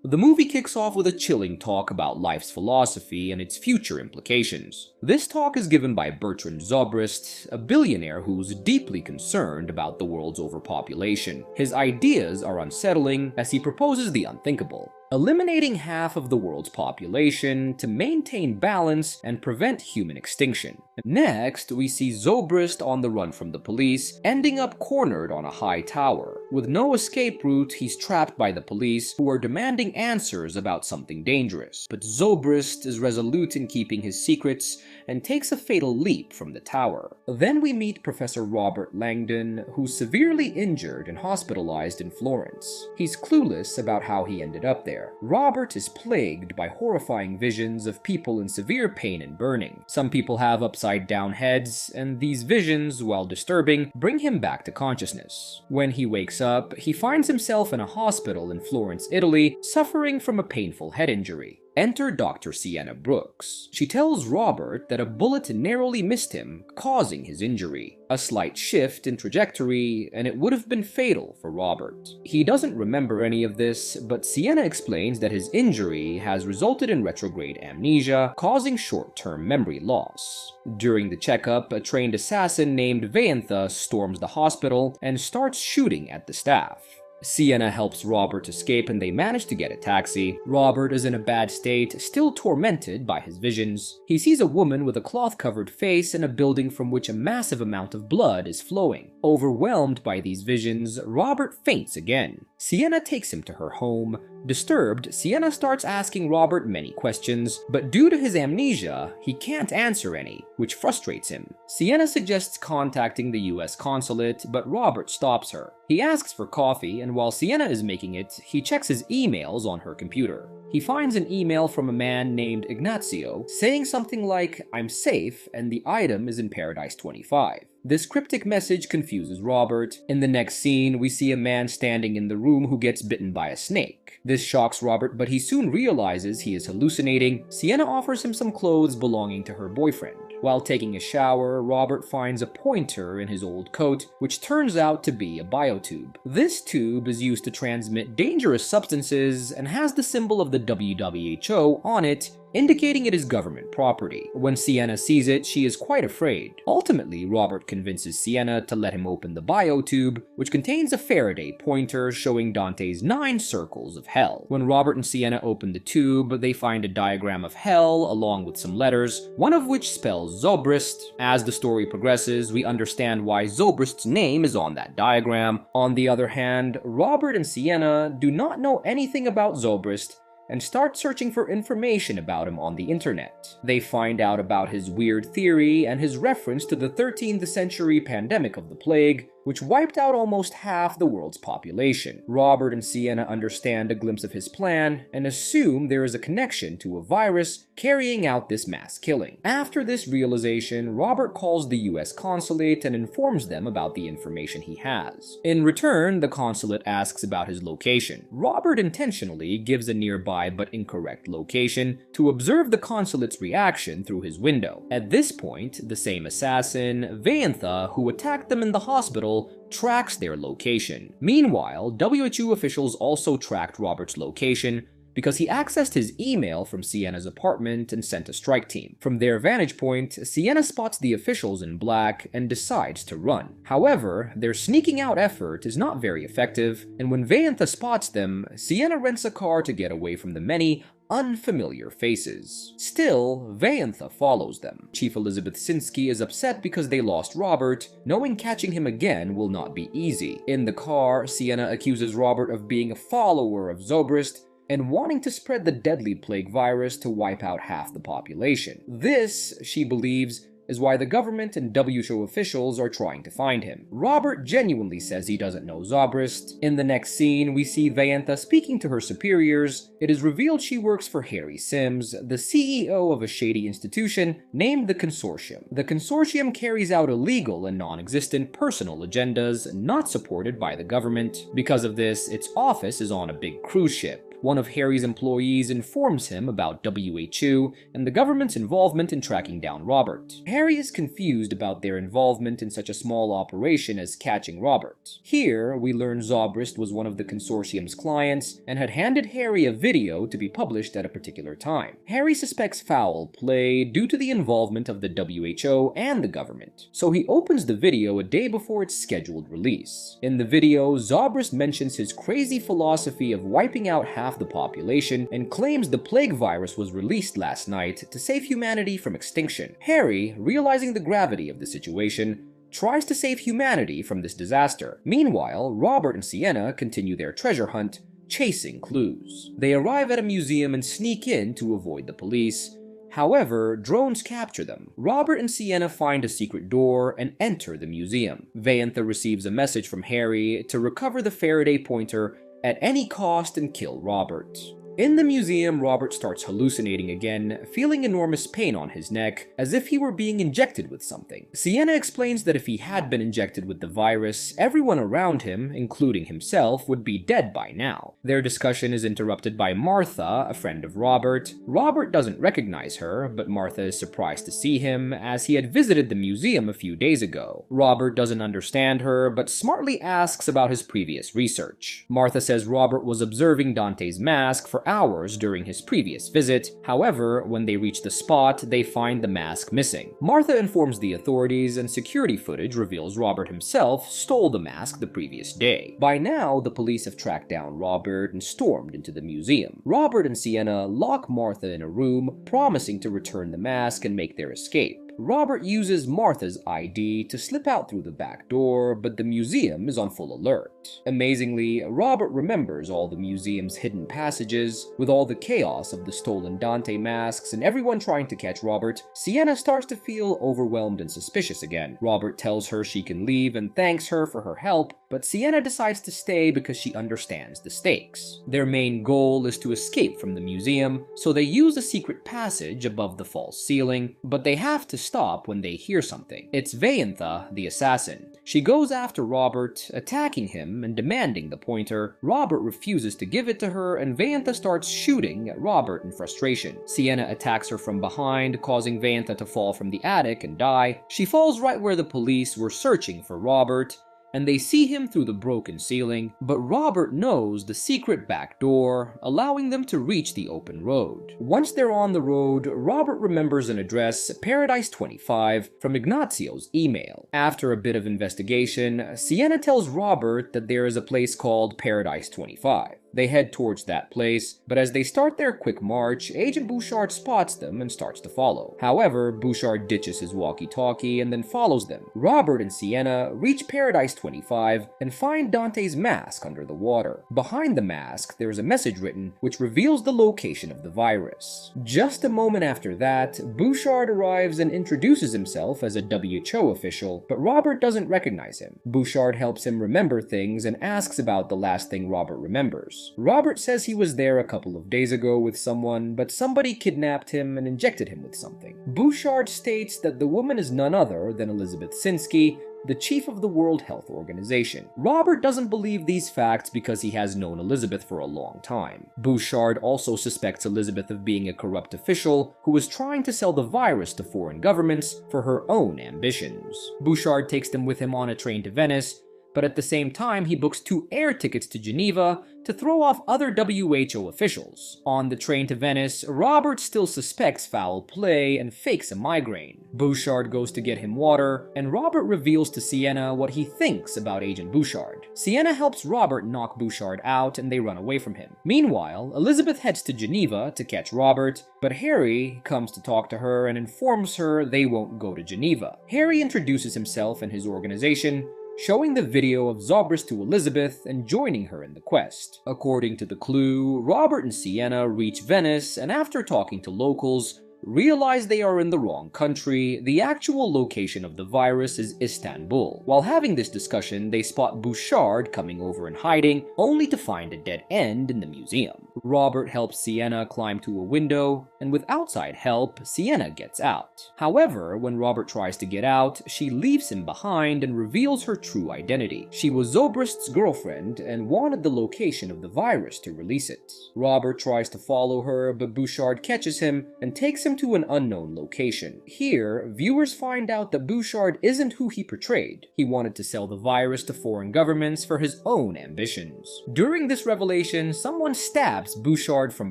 The movie kicks off with a chilling talk about life's philosophy and its future implications. This talk is given by Bertrand Zobrist, a billionaire who's deeply concerned about the world's overpopulation. His ideas are unsettling as he proposes the unthinkable: eliminating half of the world's population to maintain balance and prevent human extinction. Next, we see Zobrist on the run from the police, ending up cornered on a high tower. With no escape route, he's trapped by the police, who are demanding answers about something dangerous. But Zobrist is resolute in keeping his secrets and takes a fatal leap from the tower. Then we meet Professor Robert Langdon, who's severely injured and hospitalized in Florence. He's clueless about how he ended up there. Robert is plagued by horrifying visions of people in severe pain and burning. Some people have upside-down heads, and these visions, while disturbing, bring him back to consciousness. When he wakes up, he finds himself in a hospital in Florence, Italy, suffering from a painful head injury. Enter Dr. Sienna Brooks. She tells Robert that a bullet narrowly missed him, causing his injury. A slight shift in trajectory, and it would have been fatal for Robert. He doesn't remember any of this, but Sienna explains that his injury has resulted in retrograde amnesia, causing short-term memory loss. During the checkup, a trained assassin named Vaintha storms the hospital and starts shooting at the staff. Sienna helps Robert escape and they manage to get a taxi. Robert is in a bad state, still tormented by his visions. He sees a woman with a cloth-covered face in a building from which a massive amount of blood is flowing. Overwhelmed by these visions, Robert faints again. Sienna takes him to her home. Disturbed, Sienna starts asking Robert many questions, but due to his amnesia, he can't answer any, which frustrates him. Sienna suggests contacting the US consulate, but Robert stops her. He asks for coffee, and while Sienna is making it, he checks his emails on her computer. He finds an email from a man named Ignazio saying something like, "I'm safe, and the item is in Paradise 25. This cryptic message confuses Robert. In the next scene, we see a man standing in the room who gets bitten by a snake. This shocks Robert, but he soon realizes he is hallucinating. Sienna offers him some clothes belonging to her boyfriend. While taking a shower, Robert finds a pointer in his old coat, which turns out to be a biotube. This tube is used to transmit dangerous substances and has the symbol of the WHO on it, indicating it is government property. When Sienna sees it, she is quite afraid. Ultimately, Robert convinces Sienna to let him open the biotube, which contains a Faraday pointer showing Dante's 9 circles of hell. When Robert and Sienna open the tube, they find a diagram of hell along with some letters, one of which spells Zobrist. As the story progresses, we understand why Zobrist's name is on that diagram. On the other hand, Robert and Sienna do not know anything about Zobrist and start searching for information about him on the internet. They find out about his weird theory and his reference to the 13th century pandemic of the plague, which wiped out almost half the world's population. Robert and Sienna understand a glimpse of his plan and assume there is a connection to a virus carrying out this mass killing. After this realization, Robert calls the US consulate and informs them about the information he has. In return, the consulate asks about his location. Robert intentionally gives a nearby but incorrect location to observe the consulate's reaction through his window. At this point, the same assassin, Vaintha, who attacked them in the hospital, tracks their location. Meanwhile, WHO officials also tracked Robert's location because he accessed his email from Sienna's apartment and sent a strike team. From their vantage point, Sienna spots the officials in black and decides to run. However, their sneaking out effort is not very effective, and when Vaintha spots them, Sienna rents a car to get away from the many unfamiliar faces. Still, Vaintha follows them. Chief Elizabeth Sinsky is upset because they lost Robert, knowing catching him again will not be easy. In the car, Sienna accuses Robert of being a follower of Zobrist and wanting to spread the deadly plague virus to wipe out half the population. This, she believes, is why the government and WHO officials are trying to find him. Robert genuinely says he doesn't know Zobrist. In the next scene, we see Vaintha speaking to her superiors. It is revealed she works for Harry Sims, the CEO of a shady institution named the Consortium. The Consortium carries out illegal and non-existent personal agendas not supported by the government. Because of this, its office is on a big cruise ship. one of Harry's employees informs him about WHO and the government's involvement in tracking down Robert. Harry is confused about their involvement in such a small operation as catching Robert. Here, we learn Zobrist was one of the consortium's clients and had handed Harry a video to be published at a particular time. Harry suspects foul play due to the involvement of the WHO and the government, so he opens the video a day before its scheduled release. In the video, Zobrist mentions his crazy philosophy of wiping out half the population and claims the plague virus was released last night to save humanity from extinction. Harry, realizing the gravity of the situation, tries to save humanity from this disaster. Meanwhile, Robert and Sienna continue their treasure hunt, chasing clues. They arrive at a museum and sneak in to avoid the police. However, drones capture them. Robert and Sienna find a secret door and enter the museum. Vaantha receives a message from Harry to recover the Faraday pointer at any cost and kill Robert. In the museum, Robert starts hallucinating again, feeling enormous pain on his neck, as if he were being injected with something. Sienna explains that if he had been injected with the virus, everyone around him, including himself, would be dead by now. Their discussion is interrupted by Martha, a friend of Robert. Robert doesn't recognize her, but Martha is surprised to see him, as he had visited the museum a few days ago. Robert doesn't understand her, but smartly asks about his previous research. Martha says Robert was observing Dante's mask for hours during his previous visit. However, when they reach the spot, they find the mask missing. Martha informs the authorities, and security footage reveals Robert himself stole the mask the previous day. By now, the police have tracked down Robert and stormed into the museum. Robert and Sienna lock Martha in a room, promising to return the mask and make their escape. Robert uses Martha's ID to slip out through the back door, but the museum is on full alert. Amazingly, Robert remembers all the museum's hidden passages. With all the chaos of the stolen Dante masks and everyone trying to catch Robert, Sienna starts to feel overwhelmed and suspicious again. Robert tells her she can leave and thanks her for her help, but Sienna decides to stay because she understands the stakes. Their main goal is to escape from the museum, so they use a secret passage above the false ceiling, but they have to stop when they hear something. It's Vaantha, the assassin. She goes after Robert, attacking him and demanding the pointer. Robert refuses to give it to her, and Vaantha starts shooting at Robert in frustration. Sienna attacks her from behind, causing Vaantha to fall from the attic and die. She falls right where the police were searching for Robert, and they see him through the broken ceiling, but Robert knows the secret back door, allowing them to reach the open road. Once they're on the road, Robert remembers an address, Paradise 25, from Ignazio's email. After a bit of investigation, Sienna tells Robert that there is a place called Paradise 25. They head towards that place, but as they start their quick march, Agent Bouchard spots them and starts to follow. However, Bouchard ditches his walkie-talkie and then follows them. Robert and Sienna reach Paradise 25 and find Dante's mask under the water. Behind the mask, there is a message written which reveals the location of the virus. Just a moment after that, Bouchard arrives and introduces himself as a WHO official, but Robert doesn't recognize him. Bouchard helps him remember things and asks about the last thing Robert remembers. Robert says he was there a couple of days ago with someone, but somebody kidnapped him and injected him with something. Bouchard states that the woman is none other than Elizabeth Sinsky, the chief of the World Health Organization. Robert doesn't believe these facts because he has known Elizabeth for a long time. Bouchard also suspects Elizabeth of being a corrupt official who was trying to sell the virus to foreign governments for her own ambitions. Bouchard takes them with him on a train to Venice, but at the same time he books 2 air tickets to Geneva to throw off other WHO officials. On the train to Venice, Robert still suspects foul play and fakes a migraine. Bouchard goes to get him water, and Robert reveals to Sienna what he thinks about Agent Bouchard. Sienna helps Robert knock Bouchard out and they run away from him. Meanwhile, Elizabeth heads to Geneva to catch Robert, but Harry comes to talk to her and informs her they won't go to Geneva. Harry introduces himself and his organization, showing the video of Zobrist to Elizabeth and joining her in the quest. According to the clue, Robert and Sienna reach Venice, and after talking to locals, realize they are in the wrong country. The actual location of the virus is Istanbul. While having this discussion, they spot Bouchard coming over and hiding, only to find a dead end in the museum. Robert helps Sienna climb to a window, and with outside help, Sienna gets out. However, when Robert tries to get out, she leaves him behind and reveals her true identity. She was Zobrist's girlfriend and wanted the location of the virus to release it. Robert tries to follow her, but Bouchard catches him and takes him to an unknown location. Here, viewers find out that Bouchard isn't who he portrayed. He wanted to sell the virus to foreign governments for his own ambitions. During this revelation, someone stabs Bouchard from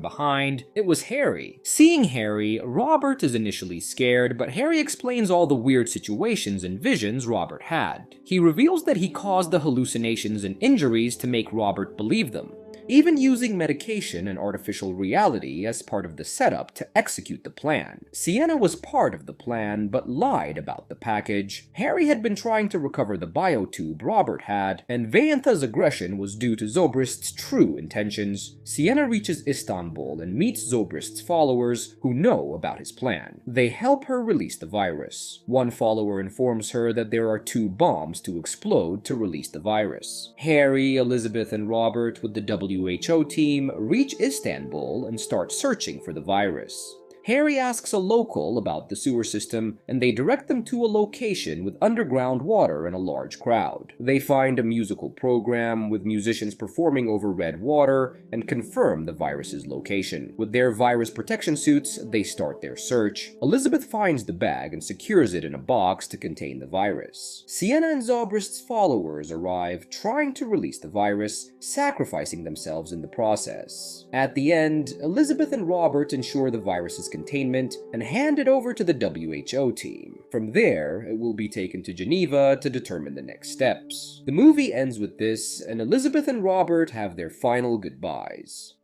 behind. It was Harry. Seeing Harry, Robert is initially scared, but Harry explains all the weird situations and visions Robert had. He reveals that he caused the hallucinations and injuries to make Robert believe them, even using medication and artificial reality as part of the setup to execute the plan. Sienna was part of the plan, but lied about the package. Harry had been trying to recover the biotube Robert had, and Vayantha's aggression was due to Zobrist's true intentions. Sienna reaches Istanbul and meets Zobrist's followers, who know about his plan. They help her release the virus. One follower informs her that there are 2 bombs to explode to release the virus. Harry, Elizabeth, and Robert, with the WHO team, reach Istanbul and start searching for the virus. Harry asks a local about the sewer system, and they direct them to a location with underground water and a large crowd. They find a musical program with musicians performing over red water and confirm the virus's location. With their virus protection suits, they start their search. Elizabeth finds the bag and secures it in a box to contain the virus. Sienna and Zobrist's followers arrive, trying to release the virus, sacrificing themselves in the process. At the end, Elizabeth and Robert ensure the virus's containment and hand it over to the WHO team. From there, it will be taken to Geneva to determine the next steps. The movie ends with this, and Elizabeth and Robert have their final goodbyes.